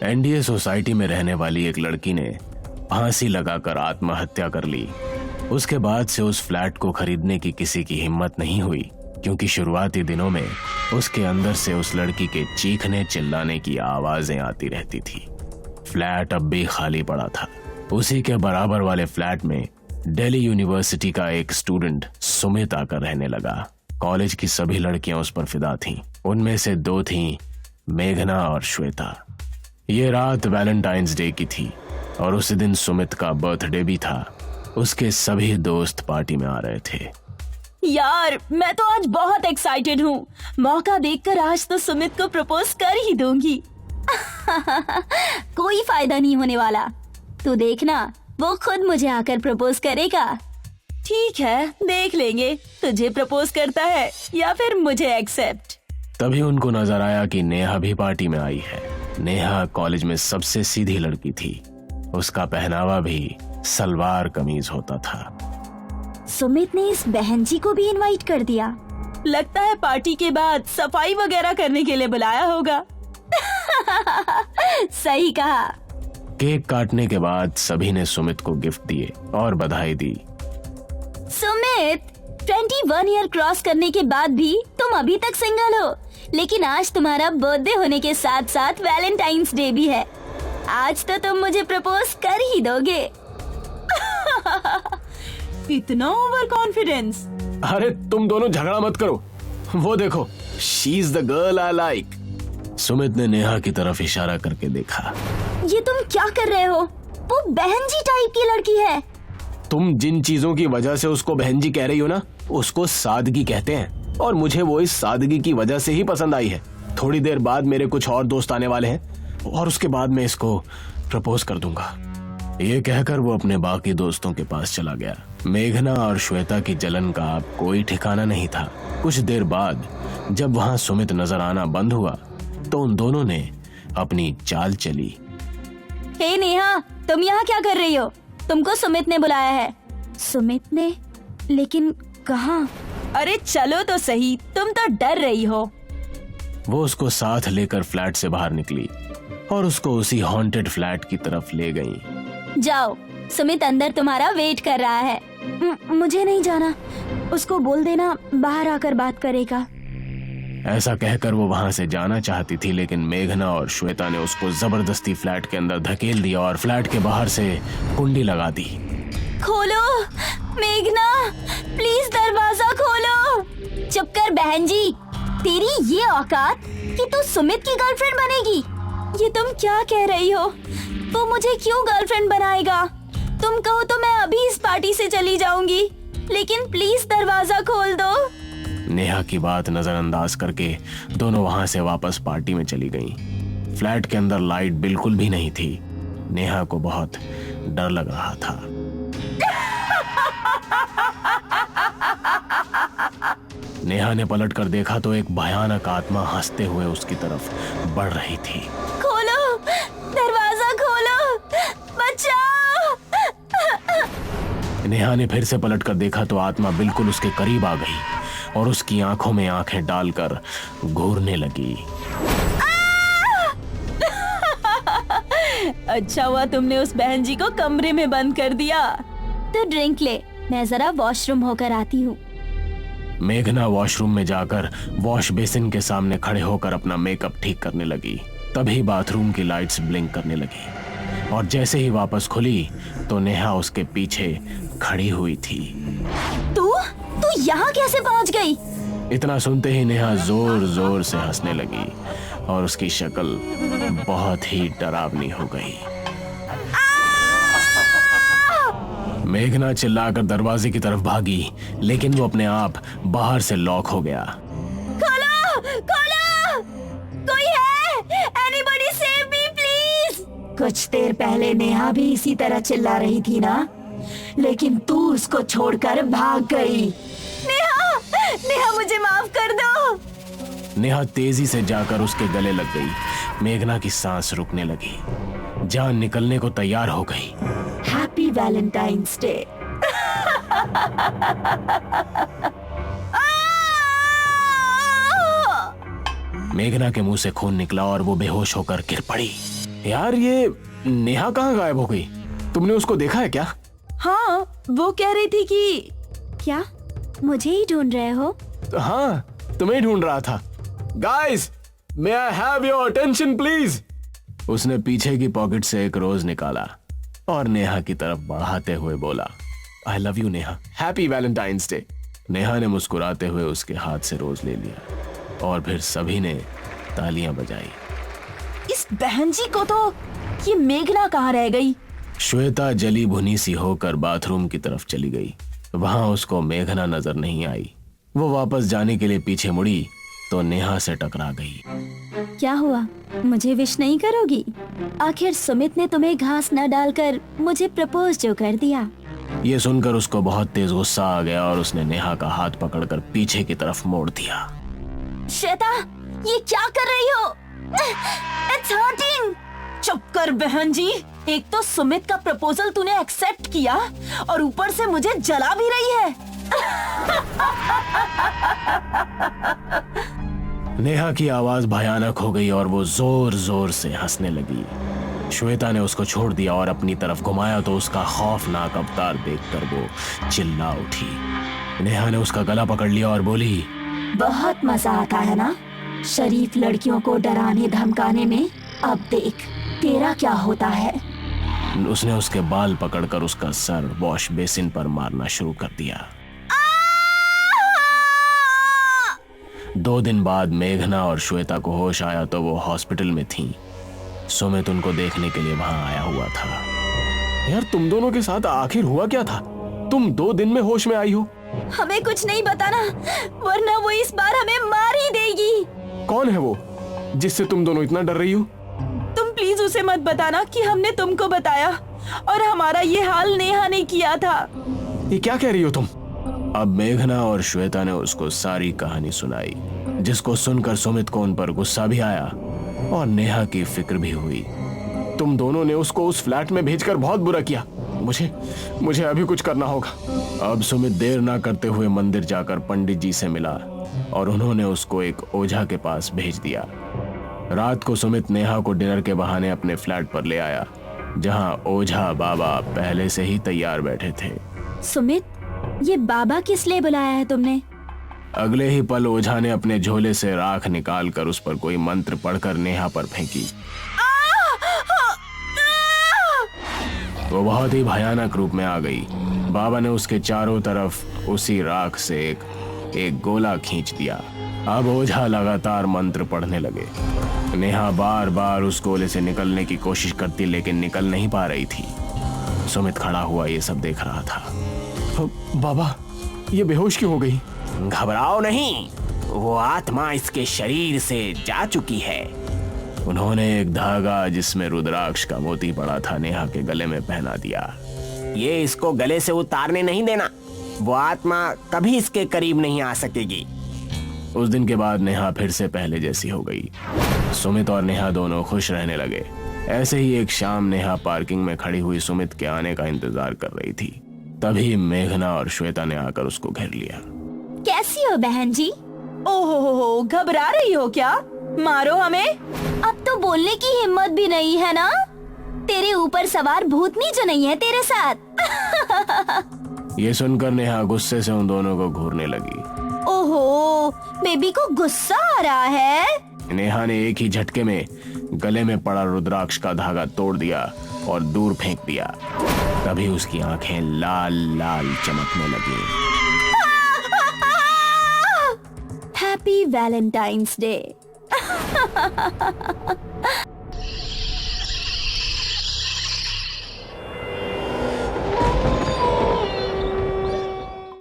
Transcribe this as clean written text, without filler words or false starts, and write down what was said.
NDA society में रहने वाली एक लड़की ने फांसी लगाकर आत्महत्या कर ली। उसके बाद से उस फ्लैट को खरीदने की किसी की हिम्मत नहीं हुई, क्योंकि शुरुआती दिनों में उसके अंदर से उस लड़की के चीखने चिल्लाने की आवाजें आती रहती थी। फ्लैट अब भी खाली पड़ा था। उसी के बराबर वाले फ्लैट में दिल्ली यूनिवर्सिटी का एक स्टूडेंट सुमित आकर रहने लगा। कॉलेज की सभी लड़कियां उस पर फिदा थीं। उनमें से दो थीं, मेघना और श्वेता। ये रात वैलेंटाइंस डे की थी और उसी दिन सुमित का बर्थडे भी था। उसके सभी दोस्त पार्टी में आ रहे थे। यार, मैं तो आज बहुत एक्साइटेड हूँ। मौका देखकर आज तो सुमित को प्रपोज कर ही दूंगी। कोई फायदा नहीं होने वाला। तू देखना, वो खुद मुझे आकर प्रपोज करेगा। ठीक है, देख लेंगे तुझे प्रपोज करता है या फिर मुझे एक्सेप्ट। तभी उनको नजर आया कि नेहा भी पार्टी में आई है। नेहा कॉलेज में सबसे सीधी लड़की थी। उसका पहनावा भी सलवार कमीज होता था। सुमित ने इस बहन जी को भी इनवाइट कर दिया। लगता है पार्टी के बाद सफाई वगैरह करने के लिए बुलाया होगा। सही कहा। केक काटने के बाद सभी ने सुमित को गिफ्ट दिए और बधाई दी। सुमित, 21 ईयर क्रॉस करने के बाद भी तुम अभी तक सिंगल हो, लेकिन आज तुम्हारा बर्थडे होने के साथ साथ वैलेंटाइंस डे भी है। आज तो तुम मुझे प्रपोज कर ही दोगे। इतना ओवर कॉन्फिडेंस। अरे तुम दोनों झगड़ा मत करो। वो देखो, she is the girl I like. Sumit ने नेहा की तरफ इशारा करके देखा। ये तुम क्या कर रहे हो? वो बहन जी टाइप की लड़की है। तुम जिन चीजों की वजह से उसको बहन जी कह रही हो ना, उसको सादगी कहते हैं, और मुझे वो इस सादगी की वजह से ही पसंद आई है। थोड़ी देर बाद मेरे कुछ और दोस्त आने वाले हैं और उसके बाद मैं इसको प्रपोज कर दूंगा। ये कहकर वो अपने बाकी दोस्तों के पास चला गया। मेघना और श्वेता की जलन का अब कोई ठिकाना नहीं था। कुछ देर बाद जब वहां सुमित नजर आना बंद हुआ तो उन दोनों ने अपनी चाल चली। हे नेहा, तुम यहाँ क्या कर रही हो? तुमको सुमित ने बुलाया है। सुमित ने? लेकिन कहाँ? अरे चलो तो सही, तुम तो डर रही हो। वो उसको साथ लेकर फ्लैट से बाहर निकली और उसको उसी हॉन्टेड फ्लैट की तरफ ले गई। जाओ, सुमित अंदर तुम्हारा वेट कर रहा है। मुझे नहीं जाना, उसको बोल देना बाहर आकर बात करेगा। ऐसा कहकर वो वहां से जाना चाहती थी, लेकिन मेघना और श्वेता ने उसको जबरदस्ती फ्लैट के अंदर धकेल दिया और फ्लैट के बाहर से कुंडी लगा दी। खोलो मेघना, प्लीज दरवाजा खोलो। चुप कर बहन जी, तेरी ये औकात कि तू सुमित की गर्लफ्रेंड बनेगी? ये तुम क्या कह रही हो? वो मुझे क्यों गर्लफ्रेंड बनाएगा? तुम कहो तो मैं अभी इस पार्टी से चली जाऊंगी, लेकिन प्लीज दरवाजा खोल दो। नेहा की बात नजरअंदाज करके दोनों वहां से वापस पार्टी में चली गईं। फ्लैट के अंदर लाइट बिल्कुल भी नहीं थी। नेहा को बहुत डर लग रहा था। नेहा ने पलटकर देखा तो एक भयानक आत्मा हंसते हुए उसकी तरफ बढ़ रही थी। खोलो, दरवाजा खोलो, बचाओ। नेहा ने फिर से पलटकर देखा तो आत्मा बिल्कुल उसके करीब आ गई और उसकी आंखों में आंखें डालकर घूरने लगी। अच्छा हुआ तुमने उस बहन जी को कमरे में बंद कर दिया। तो ड्रिंक ले, मैं जरा वॉशरूम होकर आती हूँ। मेघना वॉशरूम में जाकर वॉश बेसिन के सामने खड़े होकर अपना मेकअप ठीक करने लगी। तभी बाथरूम की लाइट्स ब्लिंक करने लगी और जैसे ही वापस खुली तो नेहा उसके पीछे खड़ी हुई थी। तू यहाँ कैसे पहुँच गई? इतना सुनते ही नेहा जोर जोर से हंसने लगी और उसकी शक्ल बहुत ही डरावनी हो गई। मेघना चिल्लाकर दरवाजे की तरफ भागी, लेकिन वो अपने आप बाहर से लॉक हो गया। खोलो, खोलो, कोई है? Anybody save me, please? कुछ देर पहले नेहा भी इसी तरह चिल्ला रही थी ना, लेकिन तू उसको छोड़कर भाग गई। नेहा, नेहा मुझे माफ कर दो। नेहा तेजी से जाकर उसके गले लग गई। मेघना की सांस रुकने लगी, जान निकलने को तैयार हो गई। Happy Valentine's day. मेघना के मुंह से खून निकला और वो बेहोश होकर गिर पड़ी। यार ये नेहा कहाँ गायब हो गई? तुमने उसको देखा है क्या? हाँ, वो कह रही थी कि क्या मुझे ही ढूंढ रहे हो? हाँ, तुम्हें ढूंढ रहा था। Guys, may I have your attention please? उसने पीछे की पॉकेट से एक रोज निकाला और नेहा की तरफ बढ़ाते हुए बोला, I love you Neha, happy Valentine's day. Neha ने मुस्कुराते हुए उसके हाथ से रोज ले लिया और फिर सभी ने तालियां बजाई। इस बहन जी को तो ये मेघना कहाँ रह गई? श्वेता जली भुनी सी होकर बाथरूम की तरफ चली गई। वहां उसको मेघना नजर नहीं आई। वो वापस जाने के लिए पीछे मुड़ी तो नेहा से टकरा गई। क्या हुआ, मुझे विश नहीं करोगी? आखिर सुमित ने तुम्हें घास न डालकर मुझे प्रपोज जो कर दिया। ये सुनकर उसको बहुत तेज गुस्सा आ गया और उसने नेहा का हाथ पकड़कर पीछे की तरफ मोड़ दिया। श्वेता, ये क्या कर रही हो? It's hurting! चुप कर बहन जी, एक तो सुमित का प्रपोजल तूने एक्सेप्ट किया और ऊपर से मुझे जला भी रही है। नेहा की आवाज भयानक हो गई और वो जोर जोर से हंसने लगी। श्वेता ने उसको छोड़ दिया और अपनी तरफ घुमाया तो उसका खौफनाक अवतार देखकर वो चिल्ला उठी। नेहा ने उसका गला पकड़ लिया और बोली, बहुत मजा आता है ना शरीफ लड़कियों को डराने धमकाने में। अब देख तेरा क्या होता है। उसने उसके बाल पकड़कर उसका सर वॉश बेसिन पर मारना शुरू कर दिया। 2 दिन बाद मेघना और श्वेता को होश आया तो वो हॉस्पिटल में थीं। सुमित उनको देखने के लिए वहां आया हुआ था। यार तुम दोनों के साथ आखिर हुआ क्या था? तुम 2 दिन में होश में आई हो। हमें कुछ नहीं बताना, वरना वो इस बार हमें मार ही देगी। कौन है वो जिससे तुम दोनों इतना डर रही हो? तुम प्लीज उसे मत बताना कि हमने तुमको बताया और हमारा ये हाल नेहा ने किया था। ये क्या कह रही हो तुम? अब मेघना और श्वेता ने उसको सारी कहानी सुनाई, जिसको सुनकर सुमित को उन पर गुस्सा भी आया और नेहा की फिक्र भी हुई। तुम दोनों ने उसको उस फ्लैट में भेजकर बहुत बुरा किया। मुझे अभी कुछ करना होगा। अब सुमित देर ना करते हुए मंदिर जाकर पंडित जी से मिला और उन्होंने उसको एक ओझा के पास भेज दिया। रात को सुमित नेहा को डिनर के बहाने अपने फ्लैट पर ले आया, जहां ओझा बाबा पहले से ही तैयार बैठे थे। सुमित, ये बाबा किस लिए बुलाया है तुमने? अगले ही पल ओझा ने अपने झोले से राख निकालकर उस पर कोई मंत्र पढ़कर नेहा पर फेंकी। वो बहुत ही भयानक रूप में आ गई। बाबा ने उसके चारों तरफ उसी राख से एक गोला खींच दिया। अब ओझा लगातार मंत्र पढ़ने लगे। नेहा बार बार उस गोले से निकलने की कोशिश करती लेकिन निकल नहीं पा रही थी। सुमित खड़ा हुआ ये सब देख रहा था। बाबा, ये बेहोश क्यों हो गई? घबराओ नहीं, वो आत्मा इसके शरीर से जा चुकी है। उन्होंने एक धागा जिसमें रुद्राक्ष का मोती पड़ा था नेहा के गले में पहना दिया। ये इसको गले से उतारने नहीं देना, वो आत्मा कभी इसके करीब नहीं आ सकेगी। उस दिन के बाद नेहा फिर से पहले जैसी हो गई। सुमित और नेहा दोनों खुश रहने लगे। ऐसे ही एक शाम नेहा पार्किंग में खड़ी हुई सुमित के आने का इंतजार कर रही थी। तभी मेघना और श्वेता ने आकर उसको घेर लिया। कैसी हो बहन जी? ओहो, घबरा रही हो क्या? मारो हमें। अब तो बोलने की हिम्मत भी नहीं है ना? तेरे ऊपर सवार भूतनी जो नहीं है तेरे साथ। ये सुनकर नेहा गुस्से से उन दोनों को घूरने लगी। ओहो, बेबी को गुस्सा आ रहा है। नेहा ने एक ही झटके में गले में पड़ा रुद्राक्ष का धागा तोड़ दिया और दूर फेंक दिया। तभी उसकी आंखें लाल लाल चमकने लगी। Happy Valentine's day.